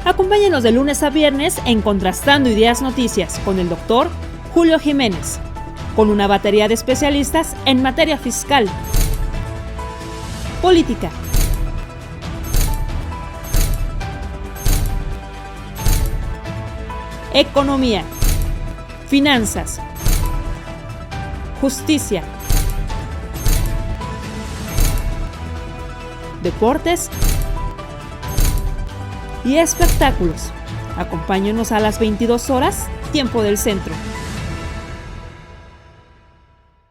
Acompáñenos de lunes a viernes en Contrastando Ideas Noticias con el doctor Julio Jiménez, con una batería de especialistas en materia fiscal, política, economía, finanzas, justicia, deportes y espectáculos. Acompáñenos a las 22 horas, tiempo del centro.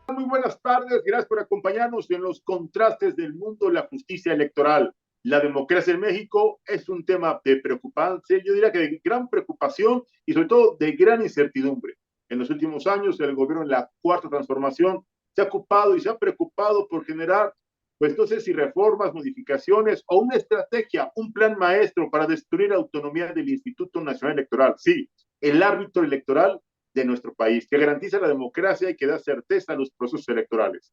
Muy buenas tardes, gracias por acompañarnos en los contrastes del mundo, la justicia electoral. La democracia en México es un tema de preocupancia, yo diría que de gran preocupación y sobre todo de gran incertidumbre. En los últimos años, el gobierno en la cuarta transformación se ha ocupado y se ha preocupado por generar, pues no sé si reformas, modificaciones o una estrategia, un plan maestro para destruir la autonomía del Instituto Nacional Electoral. Sí, el árbitro electoral de nuestro país, que garantiza la democracia y que da certeza a los procesos electorales.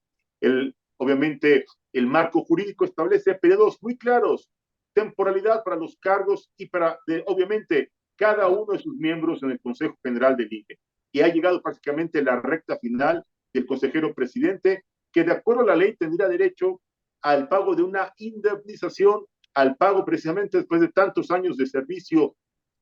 Obviamente, el marco jurídico establece periodos muy claros, temporalidad para los cargos y para, obviamente, cada uno de sus miembros en el Consejo General del INE. Y ha llegado prácticamente la recta final del consejero presidente, que de acuerdo a la ley tendrá derecho al pago de una indemnización, al pago precisamente después de tantos años de servicio,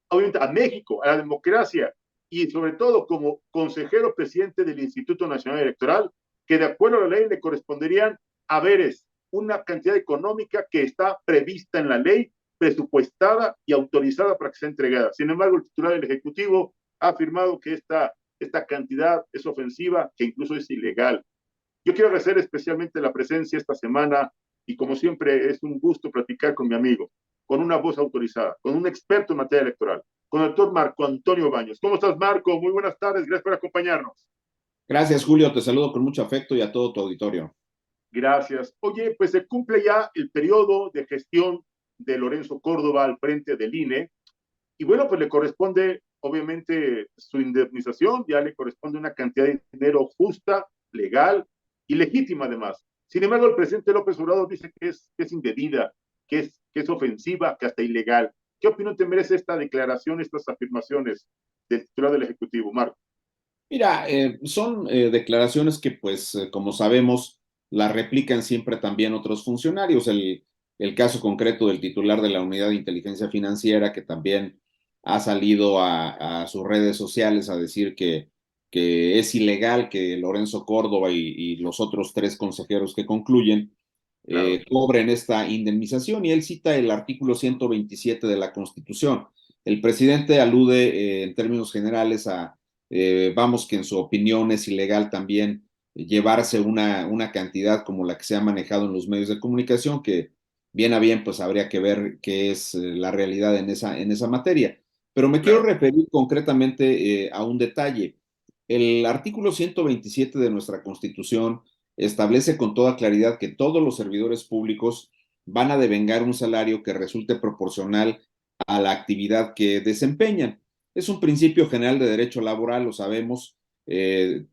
obviamente, a México, a la democracia, y sobre todo como consejero presidente del Instituto Nacional Electoral, que de acuerdo a la ley le corresponderían haberes, una cantidad económica que está prevista en la ley, presupuestada y autorizada para que sea entregada. Sin embargo, el titular del Ejecutivo ha afirmado que esta cantidad es ofensiva, que incluso es ilegal. Yo quiero agradecer especialmente la presencia esta semana y como siempre es un gusto platicar con mi amigo, con una voz autorizada, con un experto en materia electoral, con el doctor Marco Antonio Baños. ¿Cómo estás, Marco? Muy buenas tardes, gracias por acompañarnos. Gracias, Julio, te saludo con mucho afecto y a todo tu auditorio. Gracias. Oye, pues se cumple ya el periodo de gestión de Lorenzo Córdoba al frente del INE y bueno, pues le corresponde obviamente su indemnización, ya le corresponde una cantidad de dinero justa, legal y legítima además. Sin embargo, el presidente López Obrador dice que es indebida, que es ofensiva, que hasta ilegal. ¿Qué opinión te merece esta declaración, estas afirmaciones del titular del Ejecutivo, Marco? Mira, son declaraciones que, pues, como sabemos, las replican siempre también otros funcionarios. El caso concreto del titular de la Unidad de Inteligencia Financiera, que también ha salido a sus redes sociales a decir que es ilegal que Lorenzo Córdoba y los otros 3 consejeros que concluyen Claro. cobren esta indemnización, y él cita el artículo 127 de la Constitución. El presidente alude en términos generales a vamos, que en su opinión es ilegal también llevarse una cantidad como la que se ha manejado en los medios de comunicación, que bien a bien pues habría que ver qué es la realidad en esa materia. Pero me quiero referir concretamente a un detalle. El artículo 127 de nuestra Constitución establece con toda claridad que todos los servidores públicos van a devengar un salario que resulte proporcional a la actividad que desempeñan. Es un principio general de derecho laboral, lo sabemos.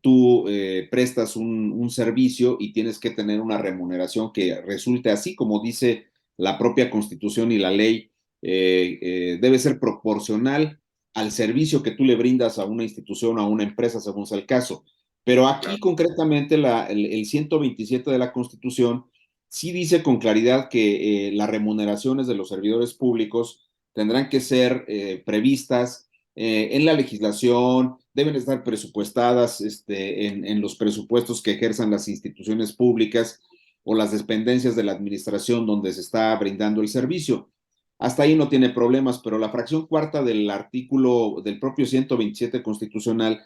Tú prestas un servicio y tienes que tener una remuneración que resulte así, como dice la propia Constitución y la ley, debe ser proporcional al servicio que tú le brindas a una institución o a una empresa, según sea el caso. Pero aquí concretamente el 127 de la Constitución sí dice con claridad que las remuneraciones de los servidores públicos tendrán que ser previstas en la legislación, deben estar presupuestadas en los presupuestos que ejerzan las instituciones públicas o las dependencias de la administración donde se está brindando el servicio. Hasta ahí no tiene problemas, pero la fracción cuarta del artículo del propio 127 constitucional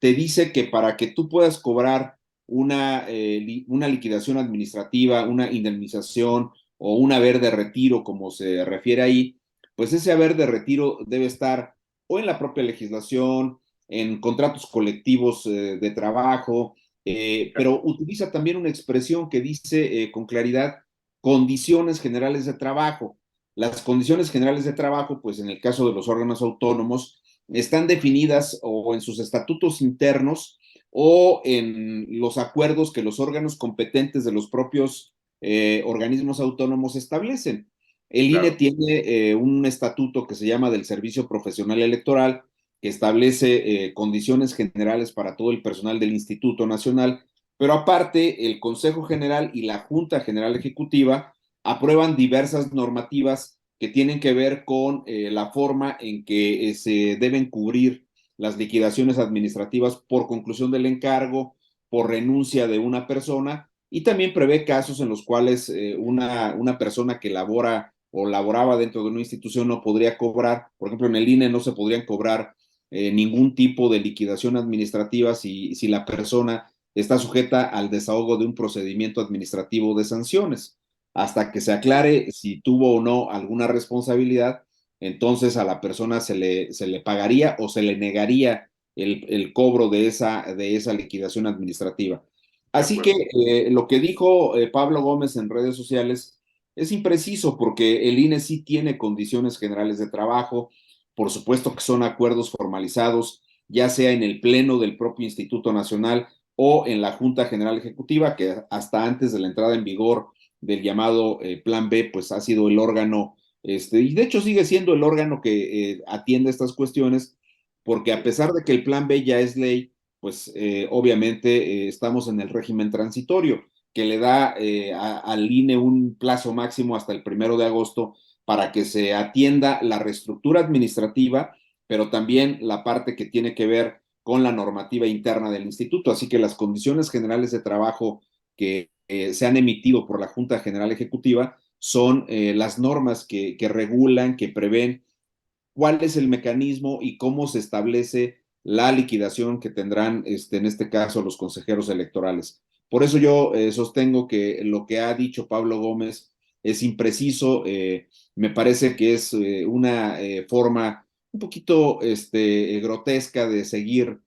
te dice que para que tú puedas cobrar una liquidación administrativa, una indemnización o un haber de retiro, como se refiere ahí, pues ese haber de retiro debe estar o en la propia legislación, en contratos colectivos de trabajo, pero utiliza también una expresión que dice con claridad condiciones generales de trabajo. Las condiciones generales de trabajo, pues en el caso de los órganos autónomos, están definidas o en sus estatutos internos o en los acuerdos que los órganos competentes de los propios organismos autónomos establecen. El INE Claro. tiene un estatuto que se llama del Servicio Profesional Electoral, que establece condiciones generales para todo el personal del Instituto Nacional, pero aparte el Consejo General y la Junta General Ejecutiva aprueban diversas normativas que tienen que ver con la forma en que se deben cubrir las liquidaciones administrativas por conclusión del encargo, por renuncia de una persona, y también prevé casos en los cuales una persona que labora o laboraba dentro de una institución no podría cobrar. Por ejemplo, en el INE no se podrían cobrar ningún tipo de liquidación administrativa si la persona está sujeta al desahogo de un procedimiento administrativo de sanciones. Hasta que se aclare si tuvo o no alguna responsabilidad, entonces a la persona se le pagaría o se le negaría el cobro de esa liquidación administrativa. De Así que acuerdo. lo que dijo Pablo Gómez en redes sociales es impreciso porque el INE sí tiene condiciones generales de trabajo, por supuesto que son acuerdos formalizados, ya sea en el pleno del propio Instituto Nacional o en la Junta General Ejecutiva, que hasta antes de la entrada en vigor del llamado Plan B, pues ha sido el órgano, y de hecho sigue siendo el órgano que atiende estas cuestiones, porque a pesar de que el Plan B ya es ley, pues obviamente estamos en el régimen transitorio, que le da al INE un plazo máximo hasta el 1 de agosto para que se atienda la reestructura administrativa, pero también la parte que tiene que ver con la normativa interna del instituto. Así que las condiciones generales de trabajo que se han emitido por la Junta General Ejecutiva son las normas que regulan, que prevén cuál es el mecanismo y cómo se establece la liquidación que tendrán, en este caso, los consejeros electorales. Por eso yo sostengo que lo que ha dicho Pablo Gómez es impreciso, me parece que es una forma un poquito grotesca de seguir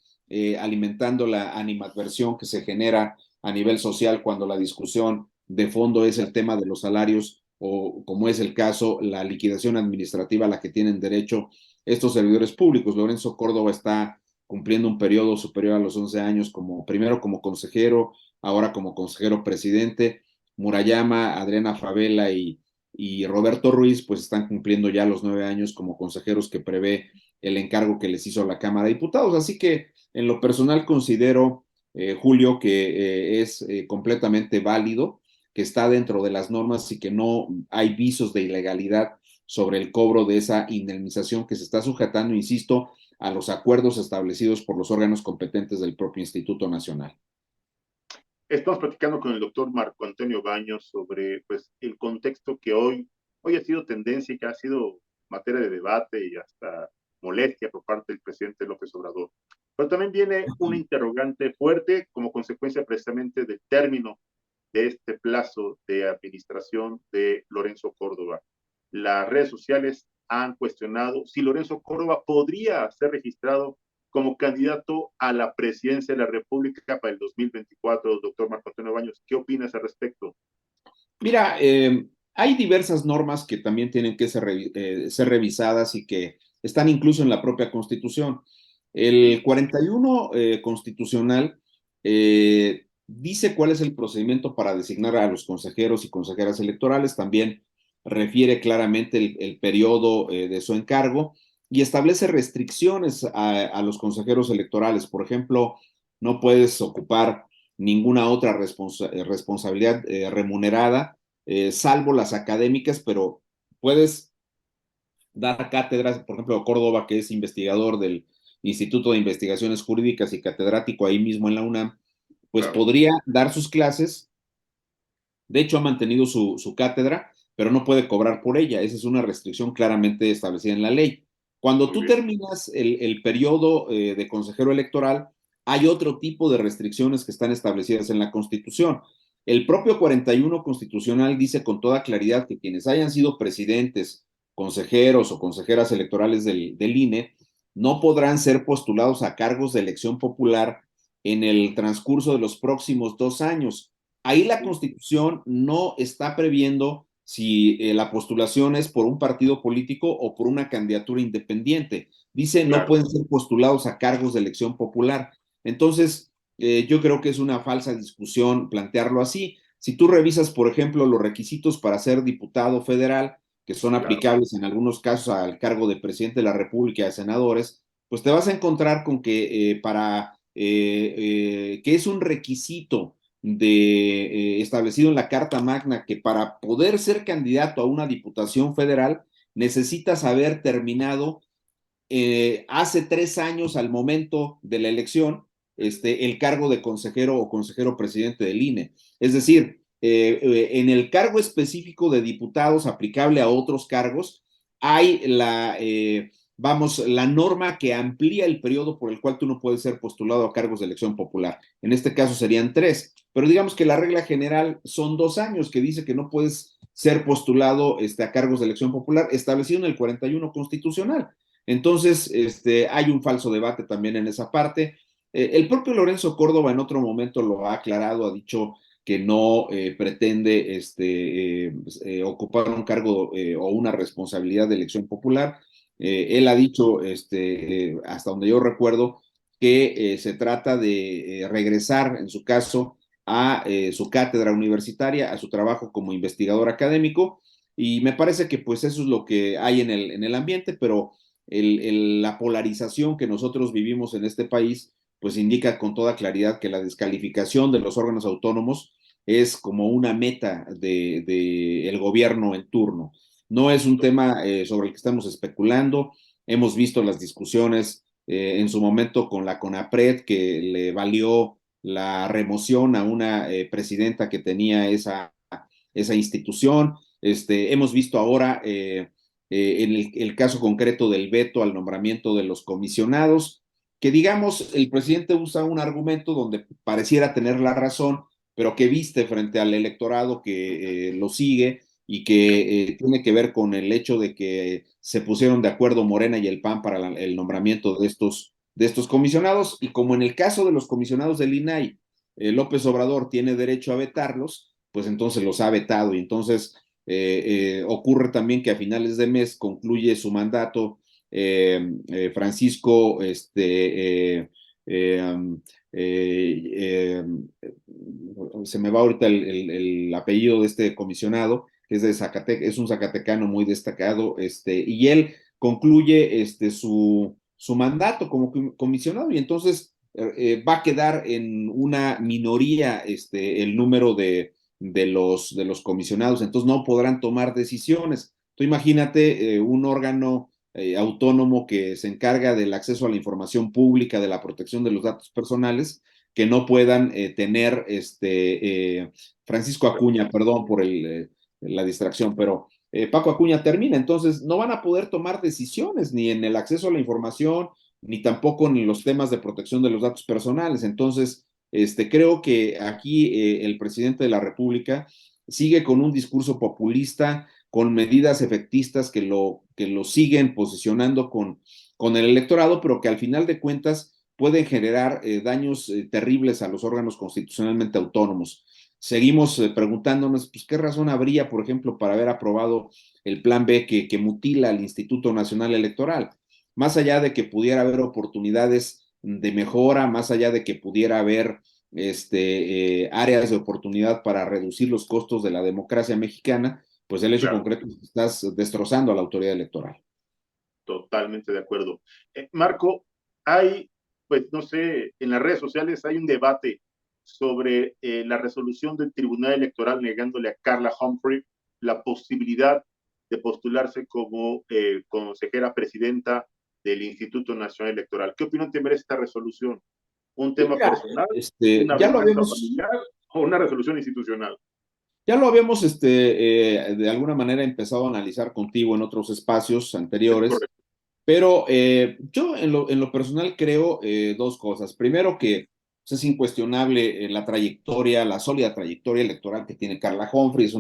alimentando la animadversión que se genera a nivel social cuando la discusión de fondo es el tema de los salarios o, como es el caso, la liquidación administrativa a la que tienen derecho estos servidores públicos. Lorenzo Córdoba está cumpliendo un periodo superior a los 11 años, primero como consejero, ahora como consejero presidente. Murayama, Adriana Favela y Roberto Ruiz, pues están cumpliendo ya los 9 años como consejeros que prevé el encargo que les hizo la Cámara de Diputados. Así que en lo personal considero, Julio, que es completamente válido, que está dentro de las normas y que no hay visos de ilegalidad sobre el cobro de esa indemnización que se está sujetando, insisto, a los acuerdos establecidos por los órganos competentes del propio Instituto Nacional. Estamos platicando con el doctor Marco Antonio Baños sobre pues, el contexto que hoy ha sido tendencia y que ha sido materia de debate y hasta molestia por parte del presidente López Obrador. Pero también viene una interrogante fuerte como consecuencia precisamente del término de este plazo de administración de Lorenzo Córdoba. Las redes sociales han cuestionado si Lorenzo Córdoba podría ser registrado como candidato a la presidencia de la República para el 2024. Doctor Marco Antonio Baños, ¿qué opinas al respecto? Mira, hay diversas normas que también tienen que ser revisadas y que están incluso en la propia Constitución. El 41 constitucional dice cuál es el procedimiento para designar a los consejeros y consejeras electorales, también refiere claramente el periodo de su encargo y establece restricciones a los consejeros electorales. Por ejemplo, no puedes ocupar ninguna otra responsabilidad remunerada, salvo las académicas, pero puedes dar cátedras, por ejemplo, Córdoba, que es investigador del Instituto de Investigaciones Jurídicas y catedrático ahí mismo en la UNAM, pues Claro. podría dar sus clases. De hecho, ha mantenido su cátedra, pero no puede cobrar por ella. Esa es una restricción claramente establecida en la ley. Cuando Muy tú bien. terminas el periodo de consejero electoral, hay otro tipo de restricciones que están establecidas en la Constitución. El propio 41 constitucional dice con toda claridad que quienes hayan sido presidentes, consejeros o consejeras electorales del INE no podrán ser postulados a cargos de elección popular en el transcurso de los próximos 2 años. Ahí la Constitución no está previendo si la postulación es por un partido político o por una candidatura independiente. Dice no Claro. pueden ser postulados a cargos de elección popular. Entonces, yo creo que es una falsa discusión plantearlo así. Si tú revisas, por ejemplo, los requisitos para ser diputado federal, que son aplicables en algunos casos al cargo de presidente de la República y a senadores, pues te vas a encontrar con que que es un requisito establecido en la Carta Magna que para poder ser candidato a una diputación federal necesitas haber terminado hace 3 años al momento de la elección el cargo de consejero o consejero presidente del INE. Es decir, en el cargo específico de diputados aplicable a otros cargos, hay la norma que amplía el periodo por el cual tú no puedes ser postulado a cargos de elección popular. En este caso serían 3, pero digamos que la regla general son 2 años, que dice que no puedes ser postulado a cargos de elección popular, establecido en el 41 constitucional. Entonces, hay un falso debate también en esa parte. El propio Lorenzo Córdoba en otro momento lo ha aclarado, ha dicho que no pretende ocupar un cargo o una responsabilidad de elección popular. Él ha dicho, hasta donde yo recuerdo, que se trata de regresar, en su caso, a su cátedra universitaria, a su trabajo como investigador académico, y me parece que pues eso es lo que hay en el ambiente, pero la polarización que nosotros vivimos en este país, pues indica con toda claridad que la descalificación de los órganos autónomos es como una meta del gobierno en turno. No es un tema sobre el que estamos especulando. Hemos visto las discusiones en su momento con la CONAPRED, que le valió la remoción a una presidenta que tenía esa institución. Hemos visto ahora en el caso concreto del veto al nombramiento de los comisionados, que digamos, el presidente usa un argumento donde pareciera tener la razón, pero que viste frente al electorado que lo sigue y que tiene que ver con el hecho de que se pusieron de acuerdo Morena y el PAN para el nombramiento de estos comisionados, y como en el caso de los comisionados del INAI, López Obrador tiene derecho a vetarlos, pues entonces los ha vetado, y entonces ocurre también que a finales de mes concluye su mandato Francisco se me va ahorita el apellido de este comisionado, que es de Zacatecas, es un zacatecano muy destacado, y él concluye su mandato como comisionado, y entonces va a quedar en una minoría el número de los comisionados, entonces no podrán tomar decisiones. Tú imagínate un órgano autónomo que se encarga del acceso a la información pública, de la protección de los datos personales, que no puedan tener Francisco Acuña, perdón por la distracción, pero Paco Acuña termina, entonces no van a poder tomar decisiones ni en el acceso a la información, ni tampoco en los temas de protección de los datos personales. Entonces, creo que aquí el presidente de la República sigue con un discurso populista, con medidas efectistas que lo siguen posicionando con el electorado, pero que al final de cuentas pueden generar daños terribles a los órganos constitucionalmente autónomos. Seguimos preguntándonos, pues, ¿qué razón habría, por ejemplo, para haber aprobado el Plan B que mutila al Instituto Nacional Electoral? Más allá de que pudiera haber oportunidades de mejora, más allá de que pudiera haber áreas de oportunidad para reducir los costos de la democracia mexicana, pues el hecho concreto es que estás destrozando a la autoridad electoral. Totalmente de acuerdo. Marco, hay, pues no sé, en las redes sociales hay un debate sobre la resolución del Tribunal Electoral negándole a Carla Humphrey la posibilidad de postularse como consejera presidenta del Instituto Nacional Electoral. ¿Qué opinión te merece esta resolución? ¿Un tema personal, una ya lo venganza familiar o una resolución institucional? Ya lo habíamos de alguna manera empezado a analizar contigo en otros espacios anteriores, pero yo en lo personal creo dos cosas. Primero, que pues, es incuestionable la trayectoria, la sólida trayectoria electoral que tiene Carla Humphrey.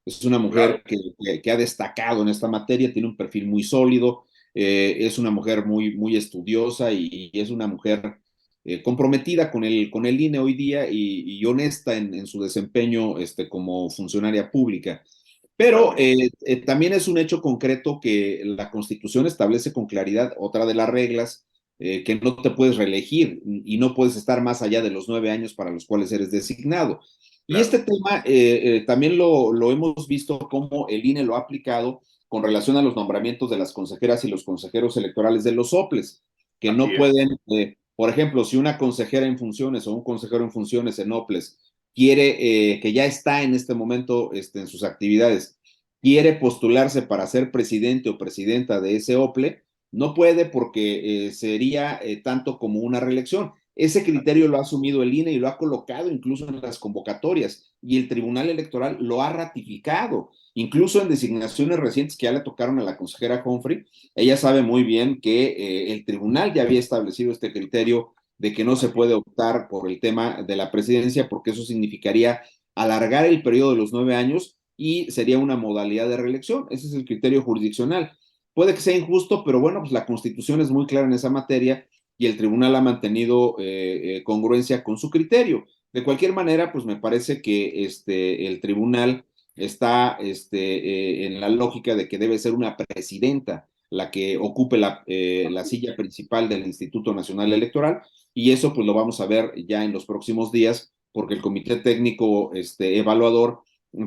Es una mujer que ha destacado en esta materia, tiene un perfil muy sólido, es una mujer muy, muy estudiosa, y es una mujer comprometida con el INE hoy día, y honesta en su desempeño como funcionaria pública. Pero también es un hecho concreto que la Constitución establece con claridad otra de las reglas, que no te puedes reelegir y no puedes estar más allá de los 9 años para los cuales eres designado. Y este tema también lo hemos visto cómo el INE lo ha aplicado con relación a los nombramientos de las consejeras y los consejeros electorales de los OPLES, que no Así es. pueden, por ejemplo, si una consejera en funciones o un consejero en funciones en OPLES quiere, que ya está en este momento en sus actividades, quiere postularse para ser presidente o presidenta de ese OPLE, no puede porque sería tanto como una reelección. Ese criterio lo ha asumido el INE y lo ha colocado incluso en las convocatorias, y el Tribunal Electoral lo ha ratificado. Incluso en designaciones recientes que ya le tocaron a la consejera Humphrey, ella sabe muy bien que el tribunal ya había establecido este criterio de que no se puede optar por el tema de la presidencia, porque eso significaría alargar el periodo de los 9 años y sería una modalidad de reelección. Ese es el criterio jurisdiccional. Puede que sea injusto, pero bueno, pues la Constitución es muy clara en esa materia y el tribunal ha mantenido congruencia con su criterio. De cualquier manera, pues me parece que el tribunal está en la lógica de que debe ser una presidenta la que ocupe la silla principal del Instituto Nacional Electoral, y eso pues lo vamos a ver ya en los próximos días, porque el Comité Técnico Evaluador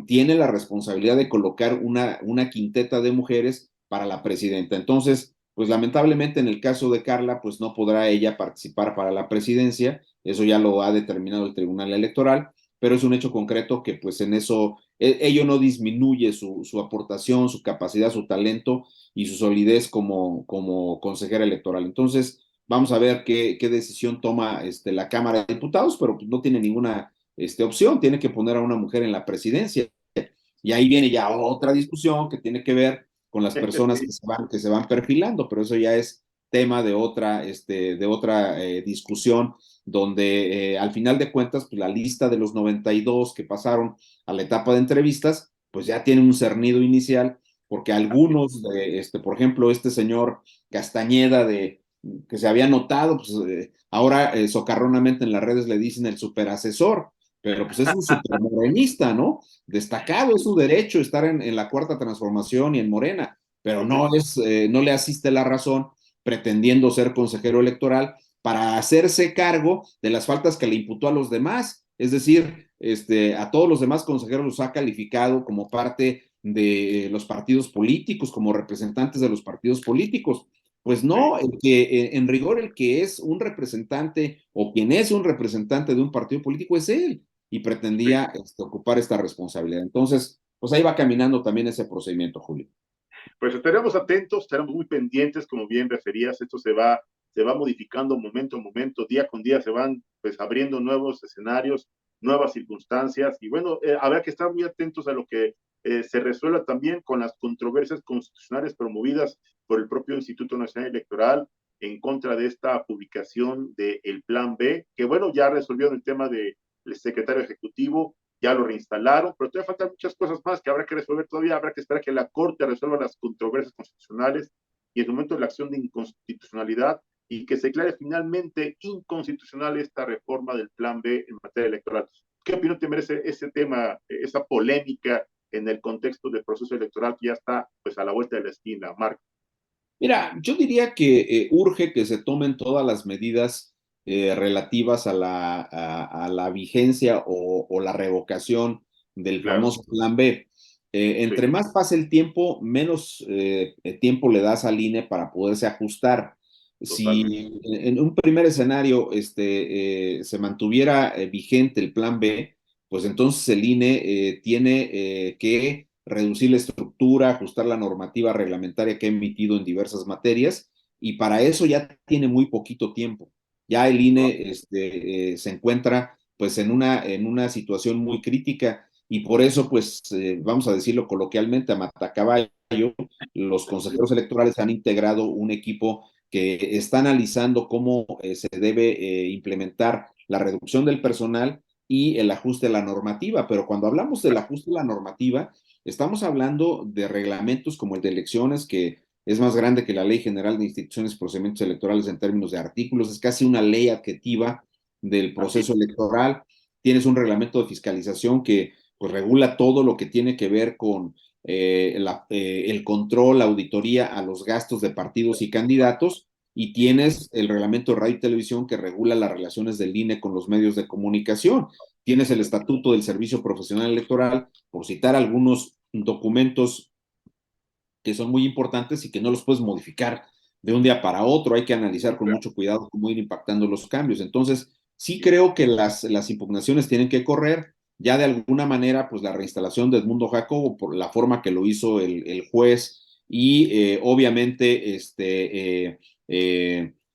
tiene la responsabilidad de colocar una quinteta de mujeres para la presidenta. Entonces, pues lamentablemente en el caso de Carla, pues no podrá ella participar para la presidencia, eso ya lo ha determinado el Tribunal Electoral, pero es un hecho concreto que pues en eso ello no disminuye su aportación, su capacidad, su talento y su solidez como consejera electoral. Entonces, vamos a ver qué decisión toma la Cámara de Diputados, pero pues no tiene ninguna opción, tiene que poner a una mujer en la presidencia. Y ahí viene ya otra discusión que tiene que ver con las personas Sí. que se van perfilando, pero eso ya es tema de otra discusión, donde al final de cuentas, pues la lista de los 92 que pasaron a la etapa de entrevistas, pues ya tiene un cernido inicial, porque algunos, por ejemplo, este señor Castañeda, que se había notado, pues ahora socarronamente en las redes le dicen el superasesor, pero pues es un supermorenista, ¿no? Destacado, es su derecho estar en la Cuarta Transformación y en Morena, pero no le asiste la razón pretendiendo ser consejero electoral para hacerse cargo de las faltas que le imputó a los demás. Es decir, a todos los demás consejeros los ha calificado como parte de los partidos políticos, como representantes de los partidos políticos. Pues no, en rigor el que es un representante o quien es un representante de un partido político es él, y pretendía ocupar esta responsabilidad. Entonces, pues ahí va caminando también ese procedimiento, Julio. Pues estaremos atentos, estaremos muy pendientes, como bien referías, esto se va modificando momento a momento, día con día se van pues abriendo nuevos escenarios, nuevas circunstancias, y bueno, habrá que estar muy atentos a lo que se resuelva también con las controversias constitucionales promovidas por el propio Instituto Nacional Electoral en contra de esta publicación del Plan B, que bueno, ya resolvieron el tema del secretario ejecutivo, ya lo reinstalaron, pero todavía faltan muchas cosas más que habrá que resolver todavía, habrá que esperar que la Corte resuelva las controversias constitucionales y en el momento de la acción de inconstitucionalidad y que se declare finalmente inconstitucional esta reforma del Plan B en materia electoral. ¿Qué opinión te merece ese tema, esa polémica en el contexto del proceso electoral que ya está pues a la vuelta de la esquina, Marco? Mira, yo diría que urge que se tomen todas las medidas relativas a la vigencia o la revocación del Claro, famoso Plan B. Entre sí, más pase el tiempo, menos tiempo le das al INE para poderse ajustar. totalmente. Si en un primer escenario se mantuviera vigente el Plan B, pues entonces el INE tiene que reducir la estructura, ajustar la normativa reglamentaria que ha emitido en diversas materias, y para eso ya tiene muy poquito tiempo. Ya el INE se encuentra pues en una situación muy crítica, y por eso pues vamos a decirlo coloquialmente, a matacaballo, los consejeros electorales han integrado un equipo que está analizando cómo se debe implementar la reducción del personal y el ajuste a la normativa. Pero cuando hablamos del ajuste a la normativa, estamos hablando de reglamentos como el de elecciones, que es más grande que la Ley General de Instituciones y Procedimientos Electorales en términos de artículos, es casi una ley adjetiva del Así, proceso electoral. Tienes un reglamento de fiscalización que pues regula todo lo que tiene que ver con el control, la auditoría a los gastos de partidos y candidatos, y tienes el reglamento de radio y televisión que regula las relaciones del INE con los medios de comunicación. Tienes el estatuto del Servicio Profesional Electoral, por citar algunos documentos que son muy importantes y que no los puedes modificar de un día para otro. Hay que analizar con mucho cuidado cómo ir impactando los cambios. Entonces, sí creo que las impugnaciones tienen que correr. Ya de alguna manera, pues la reinstalación de Edmundo Jacobo, por la forma que lo hizo el juez, y obviamente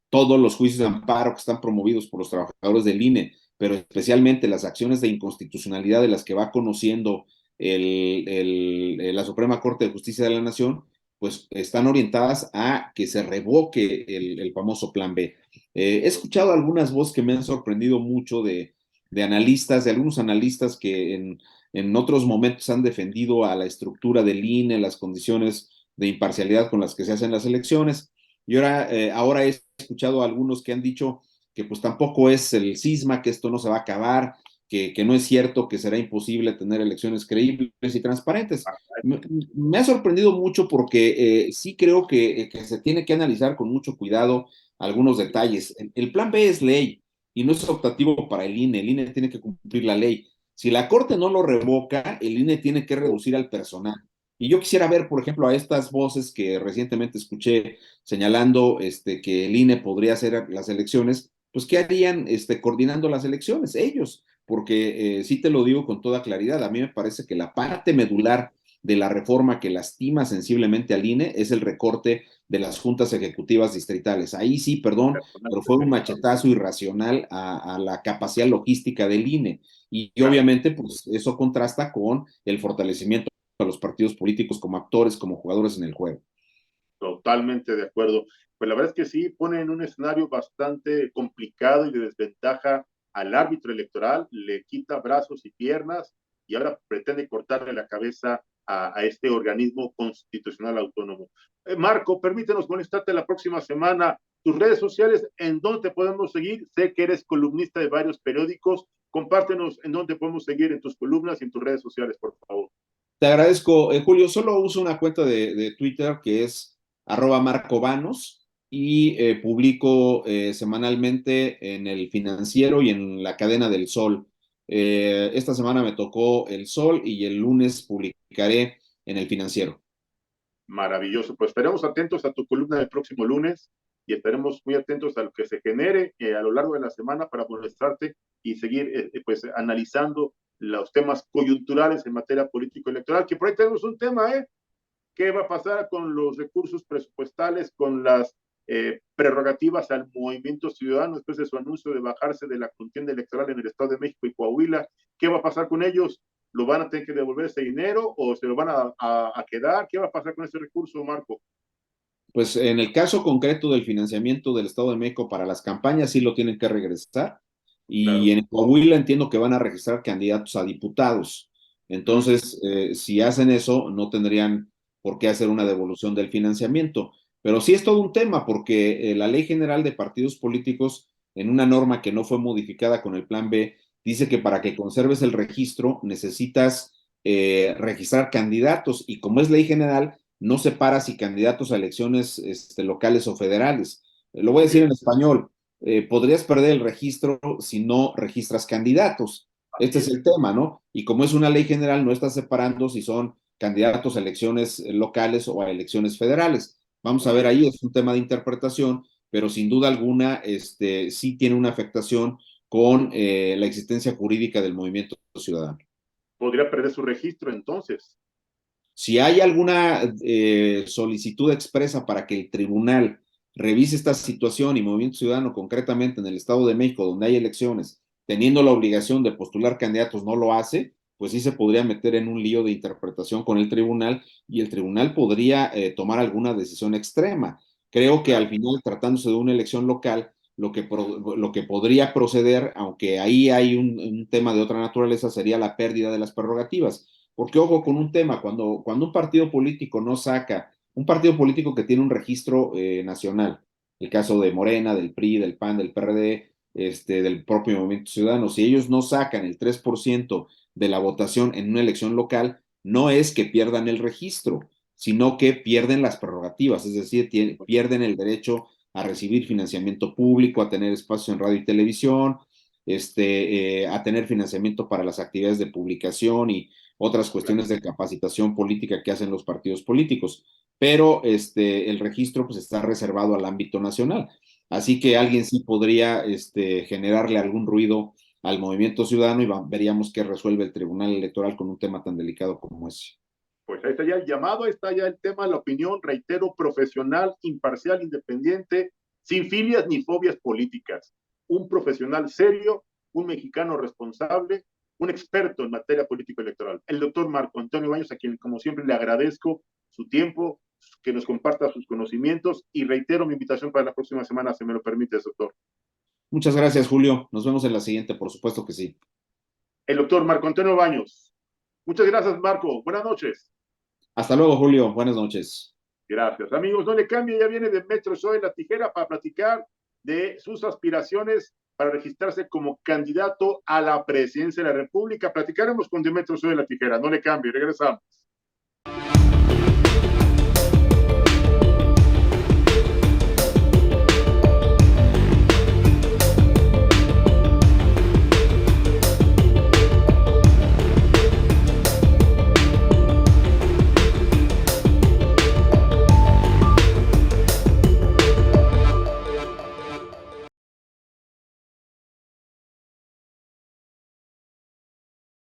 todos los juicios de amparo que están promovidos por los trabajadores del INE, pero especialmente las acciones de inconstitucionalidad de las que va conociendo la Suprema Corte de Justicia de la Nación, pues están orientadas a que se revoque el famoso Plan B. He escuchado algunas voces que me han sorprendido mucho de analistas, de algunos analistas que en otros momentos han defendido a la estructura del INE, las condiciones de imparcialidad con las que se hacen las elecciones. Y ahora he escuchado a algunos que han dicho que pues tampoco es el cisma, que esto no se va a acabar, que no es cierto, que será imposible tener elecciones creíbles y transparentes. Me ha sorprendido mucho porque sí creo que se tiene que analizar con mucho cuidado algunos detalles. El plan B es ley y no es optativo para el INE. El INE tiene que cumplir la ley. Si la Corte no lo revoca, el INE tiene que reducir al personal. Y yo quisiera ver, por ejemplo, a estas voces que recientemente escuché señalando que el INE podría hacer las elecciones, pues ¿qué harían coordinando las elecciones? Ellos, porque sí te lo digo con toda claridad, a mí me parece que la parte medular de la reforma que lastima sensiblemente al INE es el recorte de las juntas ejecutivas distritales. Ahí sí, perdón, pero fue un machetazo irracional a la capacidad logística del INE. Y obviamente, pues eso contrasta con el fortalecimiento a los partidos políticos como actores, como jugadores en el juego. Totalmente de acuerdo. Pues la verdad es que sí, pone en un escenario bastante complicado y de desventaja al árbitro electoral, le quita brazos y piernas y ahora pretende cortarle la cabeza a este organismo constitucional autónomo. Marco, permítenos molestarte la próxima semana. Tus redes sociales, ¿en dónde te podemos seguir? Sé que eres columnista de varios periódicos. Compártenos en dónde podemos seguir en tus columnas y en tus redes sociales, por favor. Te agradezco, Julio. Solo uso una cuenta de Twitter que es @marcovanos y publico semanalmente en El Financiero y en la Cadena del Sol. Esta semana me tocó El Sol y el lunes publicaré en El Financiero. Maravilloso. Pues estaremos atentos a tu columna del próximo lunes y estaremos muy atentos a lo que se genere a lo largo de la semana para molestarte y seguir pues analizando los temas coyunturales en materia político-electoral, que por ahí tenemos un tema, ¿eh? ¿Qué va a pasar con los recursos presupuestales, con las prerrogativas al movimiento ciudadano después de su anuncio de bajarse de la contienda electoral en el Estado de México y Coahuila? ¿Qué va a pasar con ellos? ¿Lo van a tener que devolver ese dinero o se lo van a quedar? ¿Qué va a pasar con ese recurso, Marco? Pues en el caso concreto del financiamiento del Estado de México para las campañas, sí lo tienen que regresar. Y Claro. en Coahuila entiendo que van a registrar candidatos a diputados. Entonces, si hacen eso, no tendrían por qué hacer una devolución del financiamiento. Pero sí es todo un tema, porque la Ley General de Partidos Políticos, en una norma que no fue modificada con el Plan B, dice que para que conserves el registro necesitas registrar candidatos. Y como es ley general, no separa si candidatos a elecciones locales o federales. Lo voy a decir en español. Podrías perder el registro si no registras candidatos. Este es el tema, ¿no? Y como es una ley general, no está separando si son candidatos a elecciones locales o a elecciones federales. Vamos a ver ahí, es un tema de interpretación, pero sin duda alguna sí tiene una afectación con la existencia jurídica del movimiento ciudadano. Podría perder su registro entonces. Si hay alguna solicitud expresa para que el tribunal revise esta situación y Movimiento Ciudadano, concretamente en el Estado de México, donde hay elecciones, teniendo la obligación de postular candidatos, no lo hace, pues sí se podría meter en un lío de interpretación con el tribunal y el tribunal podría tomar alguna decisión extrema. Creo que al final, tratándose de una elección local, lo que podría proceder, aunque ahí hay un tema de otra naturaleza, sería la pérdida de las prerrogativas. Porque ojo con un tema, cuando un partido político no saca, un partido político que tiene un registro nacional, el caso de Morena, del PRI, del PAN, del PRD, del propio Movimiento Ciudadano, si ellos no sacan el 3% de la votación en una elección local, no es que pierdan el registro, sino que pierden las prerrogativas, es decir, pierden el derecho a recibir financiamiento público, a tener espacio en radio y televisión, a tener financiamiento para las actividades de publicación y otras cuestiones de capacitación política que hacen los partidos políticos, pero el registro pues está reservado al ámbito nacional. Así que alguien sí podría generarle algún ruido al Movimiento Ciudadano y veríamos qué resuelve el Tribunal Electoral con un tema tan delicado como ese. Pues ahí está ya el llamado, ahí está ya el tema, la opinión, reitero, profesional, imparcial, independiente, sin filias ni fobias políticas. Un profesional serio, un mexicano responsable, un experto en materia político-electoral. El doctor Marco Antonio Baños, a quien como siempre le agradezco su tiempo, que nos comparta sus conocimientos y reitero mi invitación para la próxima semana, si me lo permite, doctor. Muchas gracias, Julio. Nos vemos en la siguiente, por supuesto que sí. El doctor Marco Antonio Baños. Muchas gracias, Marco. Buenas noches. Hasta luego, Julio. Buenas noches. Gracias. Amigos, no le cambie, ya viene Demetrio Soy La Tijera para platicar de sus aspiraciones para registrarse como candidato a la presidencia de la República. Platicaremos con Demetrio Soy La Tijera. No le cambie, regresamos.